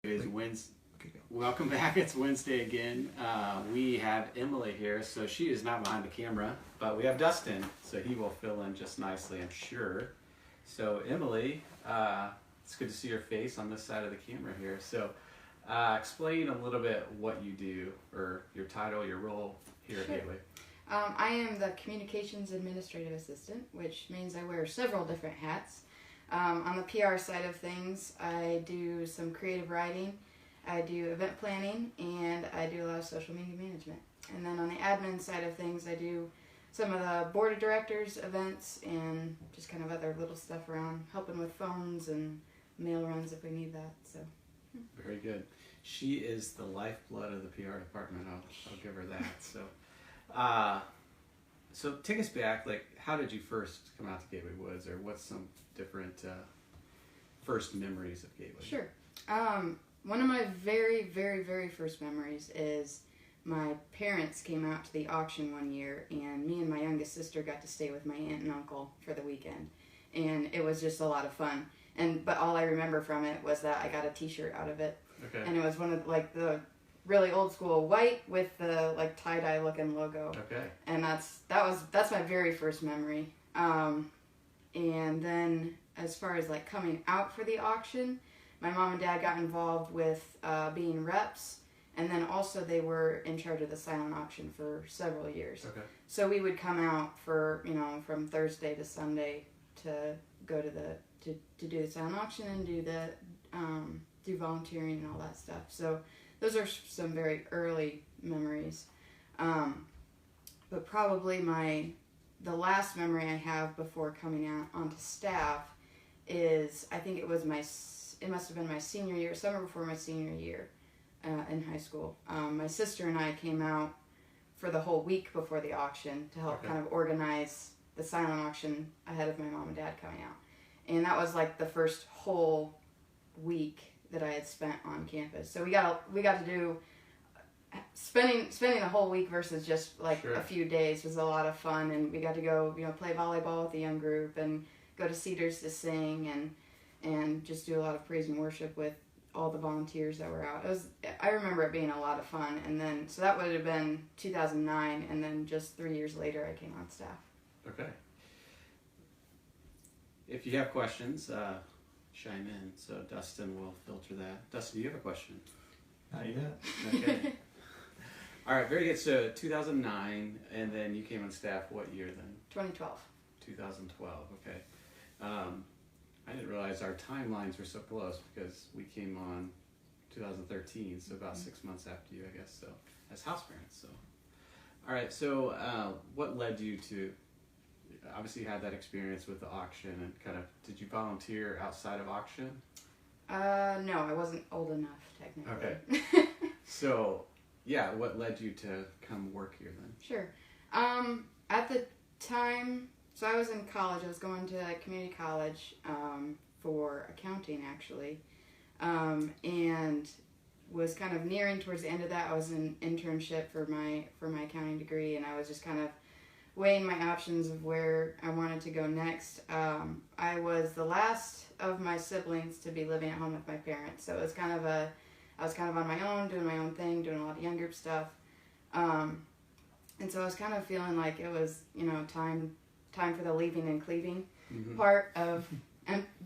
It is Wednesday. Welcome back. It's Wednesday again. We have Emily here, so she is not behind the camera, but we have Dustin, so he will fill in just nicely, I'm sure. So Emily, it's good to see your face on this side of the camera here. So explain a little bit what you do, or your title, your role here at Gateway. I am the Communications Administrative Assistant, which means I wear several different hats. On the PR side of things, I do some creative writing, I do event planning, and I do a lot of social media management. And then on the admin side of things, I do some of the board of directors events and just kind of other little stuff around, helping with phones and mail runs if we need that. So. Very good. She is the lifeblood of the PR department. I'll give her that. So take us back. Like, how did you first come out to Gateway Woods, or what's some different first memories of Gateway? Sure. One of my very, very, very first memories is my parents came out to the auction one year, and me and my youngest sister got to stay with my aunt and uncle for the weekend, and it was just a lot of fun. But all I remember from it was that I got a T-shirt out of it, Okay. and it was one of the really old school white with the tie-dye looking logo. Okay. And that's my very first memory. And then as far as coming out for the auction, my mom and dad got involved with being reps, and then also they were in charge of the silent auction for several years. Okay. So we would come out for from Thursday to Sunday to go to to do the silent auction and do volunteering and all that stuff. So those are some very early memories. But probably the last memory I have before coming out onto staff is, I think it must have been my senior year, summer before my senior year in high school. My sister and I came out for the whole week before the auction to help kind of organize the silent auction ahead of my mom and dad coming out. And that was the first whole week that I had spent on campus. So we got to do spending the whole week versus just Sure. a few days was a lot of fun, and we got to go play volleyball with the young group and go to Cedars to sing and just do a lot of praise and worship with all the volunteers that were out. I remember it being a lot of fun. And then so that would have been 2009, and then just 3 years later I came on staff. Okay. If you have questions, chime in. So Dustin will filter that. Dustin, do you have a question? Not yet. Okay. All right, very good. So 2009, and then you came on staff what year then? 2012. 2012, okay. I didn't realize our timelines were so close, because we came on 2013, so about 6 months after you, I guess, so as house parents. So, all right, so what led you to, obviously you had that experience with the auction, and kind of, did you volunteer outside of auction? No, I wasn't old enough, technically. Okay. So, yeah, what led you to come work here then? Sure. At the time, so I was in college. I was going to community college for accounting, actually, and was kind of nearing towards the end of that. I was in internship for my accounting degree, and I was just kind of weighing my options of where I wanted to go next. I was the last of my siblings to be living at home with my parents, so it was I was kind of on my own, doing my own thing, doing a lot of young group stuff, and so I was kind of feeling like it was time for the leaving and cleaving part of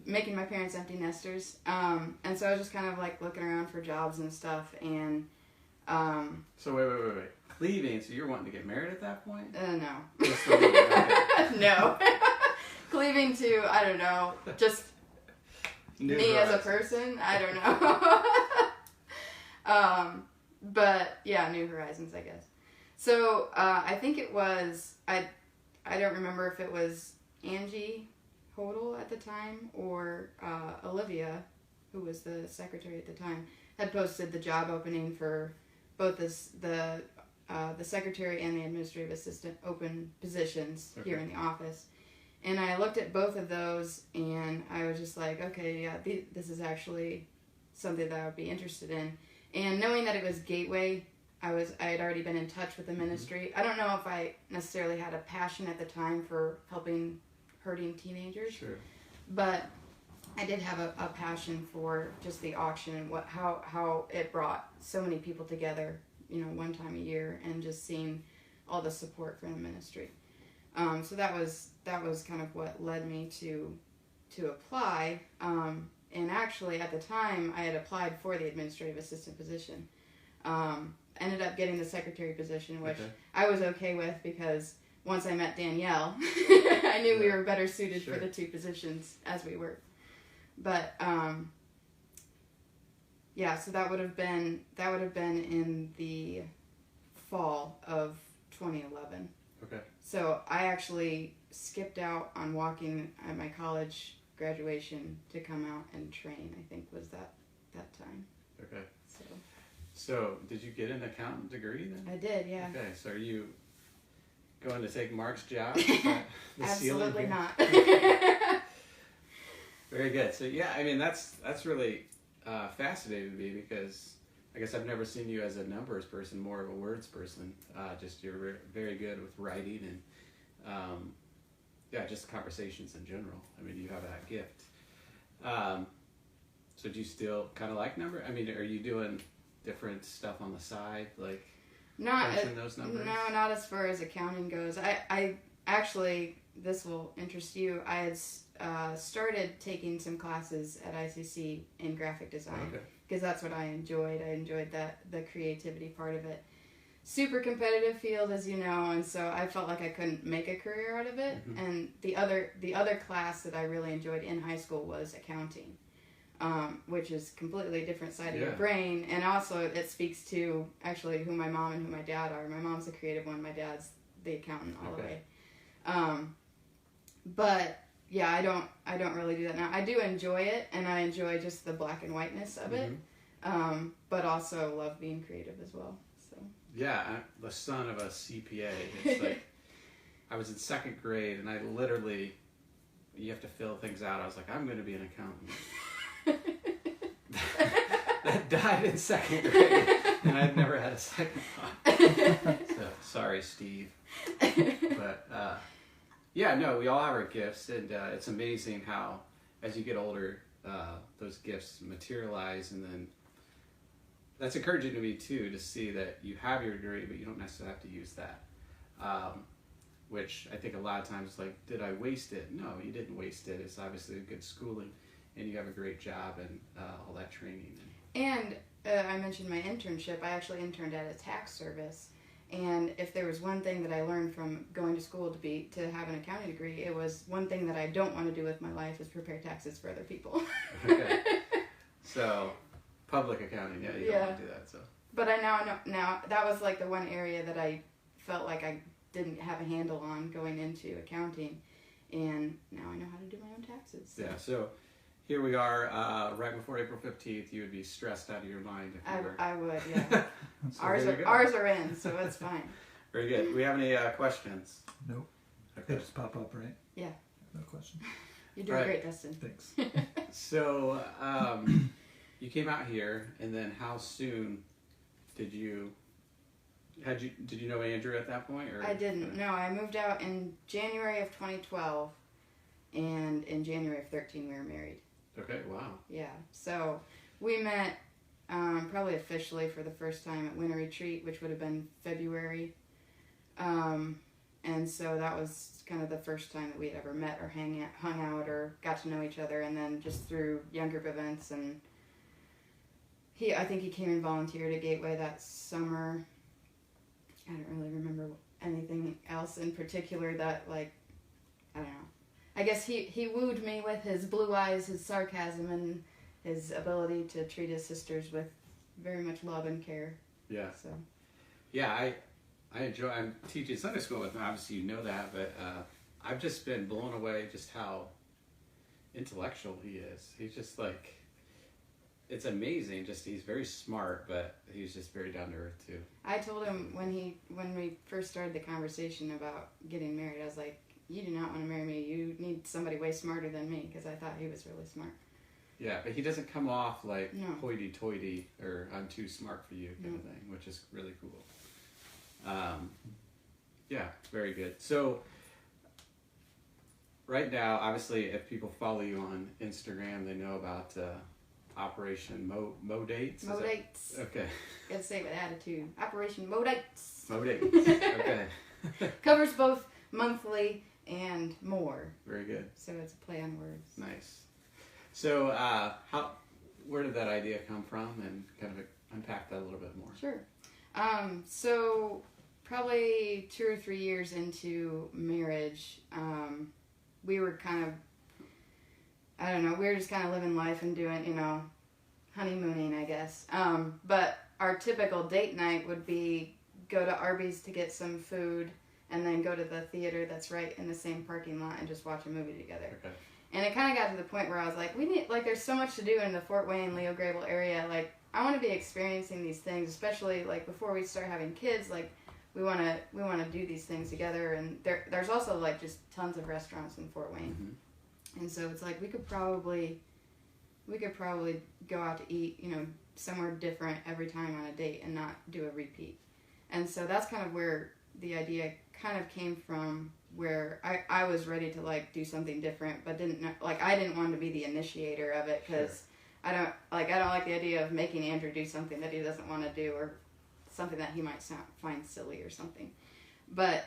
making my parents empty nesters, and so I was just kind of looking around for jobs and stuff, and So wait. Cleaving, so you're wanting to get married at that point? No. Just a little bit, okay. No. Cleaving to, I don't know, just New me horizons. as a person. I don't know. But yeah, new horizons, I guess. So I think it was, I don't remember if it was Angie Hodel at the time or Olivia, who was the secretary at the time, had posted the job opening for both the secretary and the administrative assistant open positions here in the office. And I looked at both of those, and I was just like, okay, yeah, this is actually something that I would be interested in. And knowing that it was Gateway, I had already been in touch with the ministry. I don't know if I necessarily had a passion at the time for helping hurting teenagers. Sure. But I did have a passion for just the auction and how it brought so many people together, one time a year, and just seeing all the support from the ministry. So that was kind of what led me to apply. And actually, at the time, I had applied for the administrative assistant position. Ended up getting the secretary position, which I was okay with because once I met Danielle, I knew we were better suited for the two positions as we were. But so that would have been in the fall of 2011. Okay. So I actually skipped out on walking at my college graduation to come out and train. I think was that time. Okay. So did you get an accountant degree then? I did, yeah. Okay. So are you going to take Mark's job? Absolutely not. Very good. So yeah, I mean that's really fascinating to me because I guess I've never seen you as a numbers person, more of a words person. Just you're very good with writing and just conversations in general. I mean, you have that gift. So do you still kind of like number? I mean, are you doing different stuff on the side, like crunching those numbers? No, not as far as accounting goes. I actually, this will interest you. I had started taking some classes at ICC in graphic design because that's what I enjoyed. I enjoyed the creativity part of it. Super competitive field, as you know, and so I felt like I couldn't make a career out of it. Mm-hmm. And the other class that I really enjoyed in high school was accounting, which is completely different side of your brain, and also it speaks to actually who my mom and who my dad are. My mom's the creative one, my dad's the accountant all the way. But yeah, I don't really do that now. I do enjoy it, and I enjoy just the black and whiteness of it, but also love being creative as well. So yeah, I'm the son of a CPA. It's like I was in second grade, and I literally, you have to fill things out. I was like, I'm going to be an accountant. That died in second grade, and I've never had a second thought. So sorry, Steve. But we all have our gifts, and it's amazing how, as you get older, those gifts materialize, and then that's encouraging to me too, to see that you have your degree, but you don't necessarily have to use that. Which I think a lot of times, like, did I waste it? No, you didn't waste it. It's obviously a good schooling, and you have a great job and all that training. And I mentioned my internship. I actually interned at a tax service. And if there was one thing that I learned from going to school to have an accounting degree, it was one thing that I don't want to do with my life is prepare taxes for other people. Okay. So, public accounting, you don't want to do that. So. But I now that was like the one area that I felt like I didn't have a handle on going into accounting, and now I know how to do my own taxes. So. Yeah. So. Here we are, right before April 15th. You would be stressed out of your mind if you were. I would, yeah. So ours are in, so it's fine. Very good. Do we have any questions? Nope. Okay. They just pop up, right? Yeah. No question. You're doing great, Dustin. Thanks. So, you came out here, and then how soon did you know Andrew at that point? Or? I didn't. No, I moved out in January of 2012, and in January of 2013 we were married. Okay, wow. Yeah, so we met probably officially for the first time at Winter Retreat, which would have been February. And so that was kind of the first time that we had ever met or hung out or got to know each other, and then just through young group events. And I think he came and volunteered at Gateway that summer. I don't really remember anything else in particular that, like, I don't know. I guess he wooed me with his blue eyes, his sarcasm, and his ability to treat his sisters with very much love and care. Yeah. So. Yeah, I'm teaching Sunday school with him. Obviously, you know that, but I've just been blown away just how intellectual he is. He's just like, it's amazing. Just he's very smart, but he's just very down to earth too. I told him when we first started the conversation about getting married, I was like, you do not want to marry me. You need somebody way smarter than me, because I thought he was really smart. Yeah, but he doesn't come off like hoity-toity or I'm too smart for you kind of thing, which is really cool. Yeah, very good. So right now, obviously, if people follow you on Instagram, they know about Operation Mow Dates. Mow Dates. Okay. Gotta say it with attitude. Operation Mow Dates. Mow Dates. Okay. Covers both monthly and more. Very good. So it's a play on words. Nice. So, where did that idea come from, and kind of unpack that a little bit more? Sure. So probably 2 or 3 years into marriage, we were kind of, I don't know, we were just kind of living life and doing, honeymooning, I guess. But our typical date night would be go to Arby's to get some food, and then go to the theater that's right in the same parking lot and just watch a movie together. Okay. And it kind of got to the point where I was like, there's so much to do in the Fort Wayne, Leo Grable area. Like, I want to be experiencing these things, especially like before we start having kids. Like, we want to do these things together. And there's also like just tons of restaurants in Fort Wayne, and so it's like we could probably go out to eat, somewhere different every time on a date and not do a repeat. And so that's kind of where the idea kind of came from, where I was ready to like do something different, but I didn't want to be the initiator of it, because Sure. I don't like the idea of making Andrew do something that he doesn't want to do, or something that he might find silly or something. But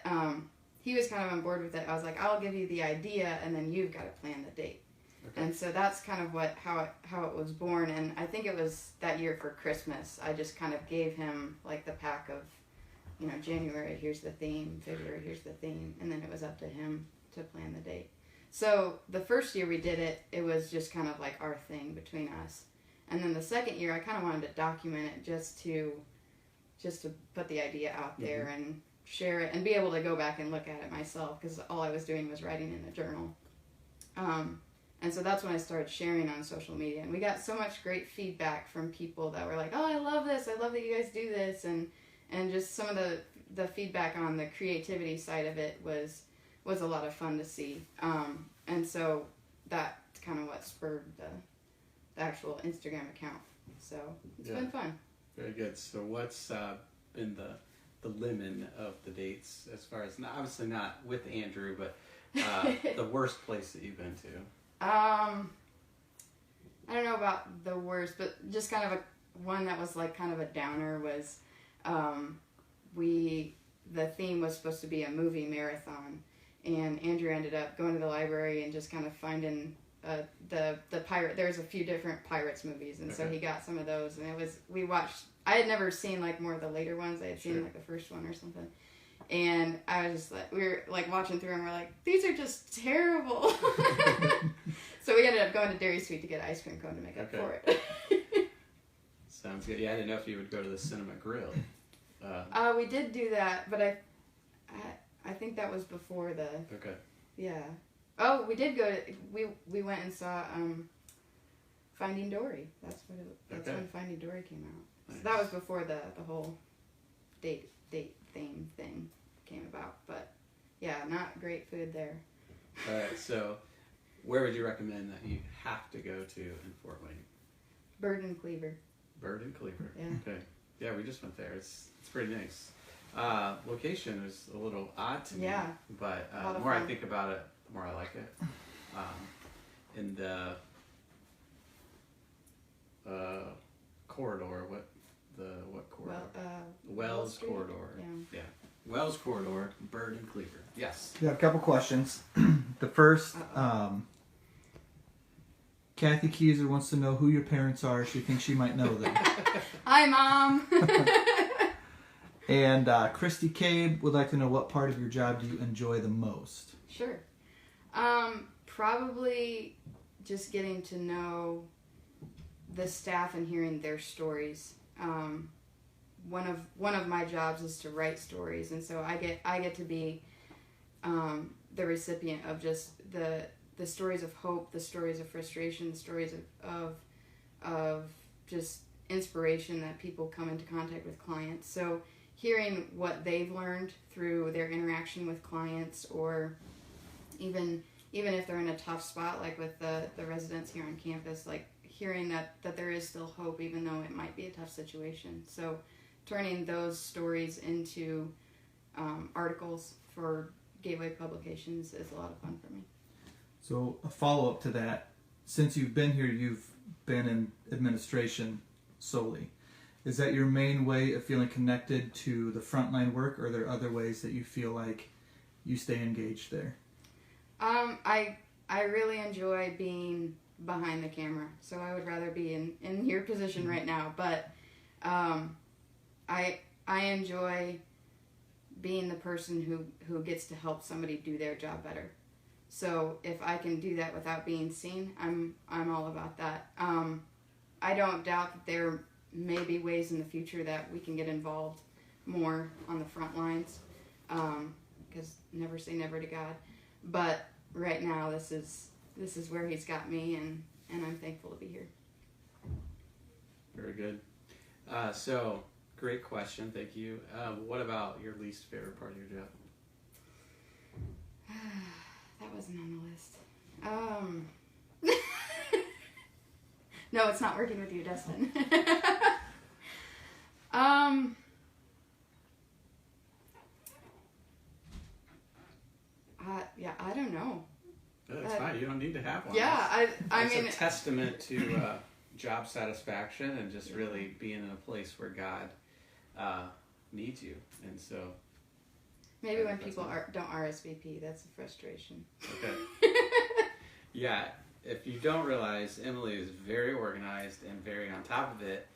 he was kind of on board with it. I was like, I'll give you the idea, and then you've got to plan the date. Okay. And so that's kind of how it was born. And I think it was that year for Christmas, I just kind of gave him like the pack of, January, here's the theme, February, here's the theme, and then it was up to him to plan the date. So the first year we did it, it was just kind of like our thing between us. And then the second year, I kind of wanted to document it just to put the idea out there and share it and be able to go back and look at it myself, because all I was doing was writing in a journal. And so that's when I started sharing on social media. And we got so much great feedback from people that were like, oh, I love this. I love that you guys do this. And just some of the feedback on the creativity side of it was a lot of fun to see. And so that's kind of what spurred the actual Instagram account. So it's been fun. Very good. So what's been the lemon of the dates, as far as, obviously not with Andrew, but the worst place that you've been to? I don't know about the worst, but just kind of one that was like kind of a downer was, the theme was supposed to be a movie marathon, and Andrew ended up going to the library and just kind of finding the pirate. There's a few different Pirates movies, and so he got some of those, and we watched. I had never seen like more of the later ones. I had seen like the first one or something, and I was just like, we were like watching through, and we're like, these are just terrible. So we ended up going to Dairy Sweet to get an ice cream cone to make up for it. Sounds good. Yeah, I didn't know if you would go to the Cinema Grill. We did do that, but I think that was before the. Okay. Yeah. Oh, we did go to. We went and saw Finding Dory. That's when Finding Dory came out. Nice. So that was before the whole date theme thing came about. But yeah, not great food there. All right. So, where would you recommend that you have to go to in Fort Wayne? Bird and Cleaver. Bird and Cleaver. Yeah. Okay. Yeah, we just went there. It's pretty nice. Location is a little odd to me. Yeah. But the more I think about it, the more I like it. In the corridor, what corridor? Wells Corridor. Yeah. Wells Corridor, Bird and Cleaver. Yes. Yeah, a couple questions. The first, Kathy Keyser wants to know who your parents are. She thinks she might know them. Hi, Mom. And Christy Cabe would like to know, what part of your job do you enjoy the most? Sure. Probably just getting to know the staff and hearing their stories. One of my jobs is to write stories, and so I get to be the recipient of just the stories of hope, the stories of frustration, the stories of just inspiration that people come into contact with clients. So hearing what they've learned through their interaction with clients, or even if they're in a tough spot, like with the residents here on campus, like hearing that there is still hope even though it might be a tough situation. So turning those stories into articles for Gateway Publications is a lot of fun for me. So a follow-up to that, since you've been here, you've been in administration solely. Is that your main way of feeling connected to the frontline work, or are there other ways that you feel like you stay engaged there? I really enjoy being behind the camera, so I would rather be in your position right now. But I enjoy being the person who gets to help somebody do their job better. So if I can do that without being seen, I'm all about that. I don't doubt that there may be ways in the future that we can get involved more on the front lines, because never say never to God. But right now, this is where He's got me, and I'm thankful to be here. Very good. So, great question. Thank you. What about your least favorite part of your job? That wasn't on the list. No, it's not working with you, Dustin. Yeah, I don't know. That's fine. You don't need to have one. Yeah, I mean, it's a testament to job satisfaction and just really being in a place where God needs you, and so. Maybe when people don't RSVP, that's a frustration. Okay. Yeah, if you don't realize, Emily is very organized and very on top of it.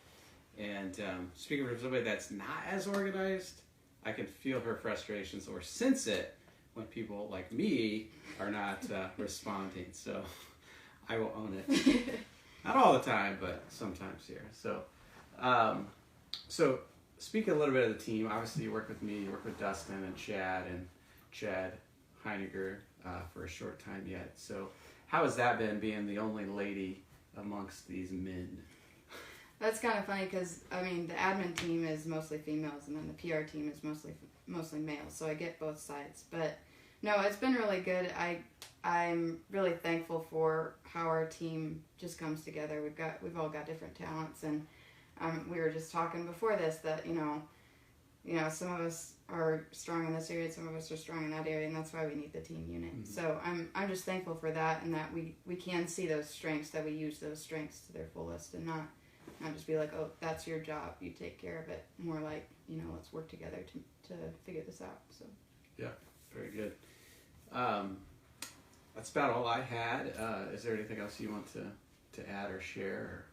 And speaking for somebody that's not as organized, I can feel her frustrations or sense it when people like me are not responding. So I will own it. Not all the time, but sometimes here. So, so speaking a little bit of the team, obviously you work with me, you work with Dustin and Chad Heiniger for a short time yet. So how has that been, being the only lady amongst these men? That's kind of funny because, I mean, the admin team is mostly females and then the PR team is mostly males, so I get both sides. But no, it's been really good. I'm really thankful for how our team just comes together. We've all got different talents, and we were just talking before this that you know some of us are strong in this area, some of us are strong in that area, and that's why we need the team unit. Mm-hmm. So I'm just thankful for that, and that we can see those strengths, that we use those strengths to their fullest, and not just be like, oh, that's your job, you take care of it. More like, let's work together to figure this out. So yeah, very good. That's about all I had. Is there anything else you want to add or share?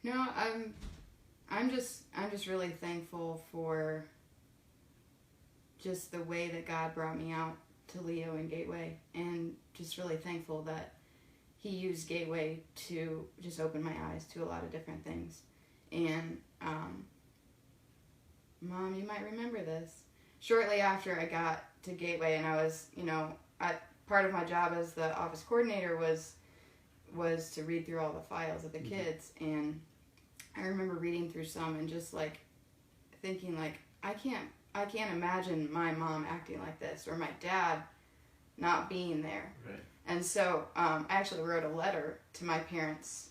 No, I'm just really thankful for just the way that God brought me out to Leo and Gateway, and just really thankful that He used Gateway to just open my eyes to a lot of different things. And Mom, you might remember this. Shortly after I got to Gateway, and I was, part of my job as the office coordinator was to read through all the files of the kids, and I remember reading through some and just like thinking like, I can't imagine my mom acting like this, or my dad not being there. Right. And so I actually wrote a letter to my parents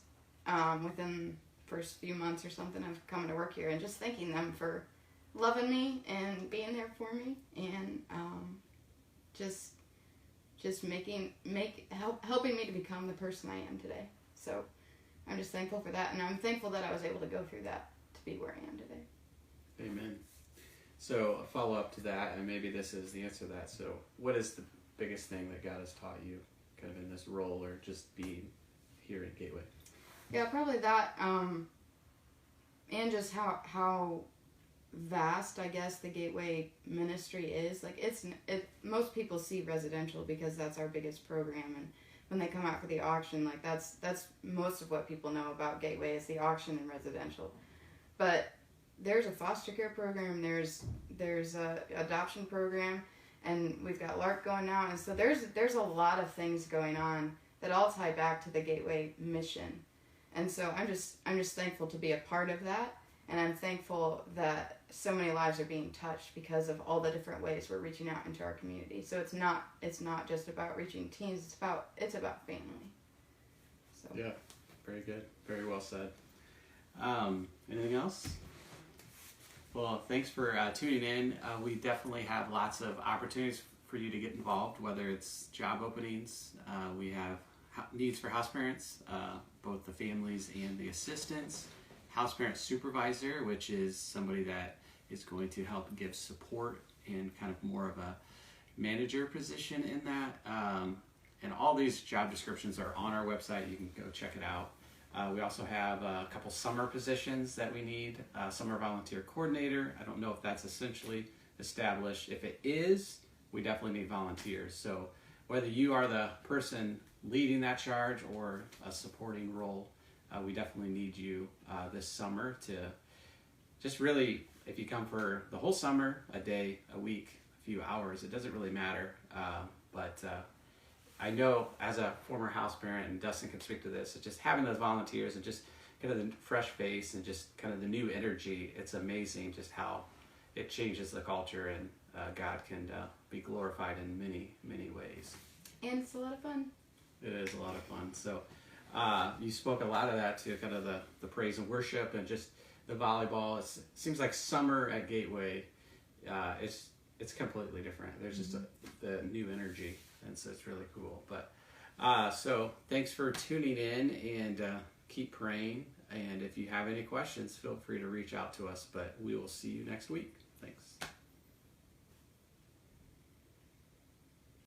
within the first few months or something of coming to work here, and just thanking them for loving me and being there for me, and just helping me to become the person I am today. So I'm just thankful for that, and I'm thankful that I was able to go through that to be where I am today. Amen. So a follow-up to that, and maybe this is the answer to that. So what is the biggest thing that God has taught you kind of in this role, or just being here at Gateway? Yeah, probably that, and just how vast, I guess, the Gateway ministry is. Like, most people see residential because that's our biggest program, and when they come out for the auction, like that's most of what people know about Gateway is the auction and residential. But there's a foster care program, there's a adoption program, and we've got LARC going now, and so there's a lot of things going on that all tie back to the Gateway mission. And so I'm just thankful to be a part of that, and I'm thankful that so many lives are being touched because of all the different ways we're reaching out into our community. So it's not just about reaching teens, it's about family. So yeah, very good, very well said. Anything else? Well, thanks for tuning in. We definitely have lots of opportunities for you to get involved, whether it's job openings. We have needs for house parents, both the families and the assistants. House parent supervisor, which is somebody that is going to help give support and kind of more of a manager position in that. And all these job descriptions are on our website. You can go check it out. We also have a couple summer positions that we need. Summer volunteer coordinator. I don't know if that's essentially established. If it is, we definitely need volunteers. So whether you are the person leading that charge or a supporting role, we definitely need you this summer to just really, if you come for the whole summer, a day, a week, a few hours, it doesn't really matter. But I know as a former house parent, and Dustin can speak to this, it's just having those volunteers and just kind of the fresh face and just kind of the new energy, it's amazing just how it changes the culture, and God can be glorified in many, many ways. And it's a lot of fun. It is a lot of fun. So you spoke a lot of that to kind of the praise and worship and just the volleyball. It seems like summer at Gateway, it's completely different. There's just the new energy, and so it's really cool. But so thanks for tuning in, and keep praying. And if you have any questions, feel free to reach out to us. But we will see you next week. Thanks.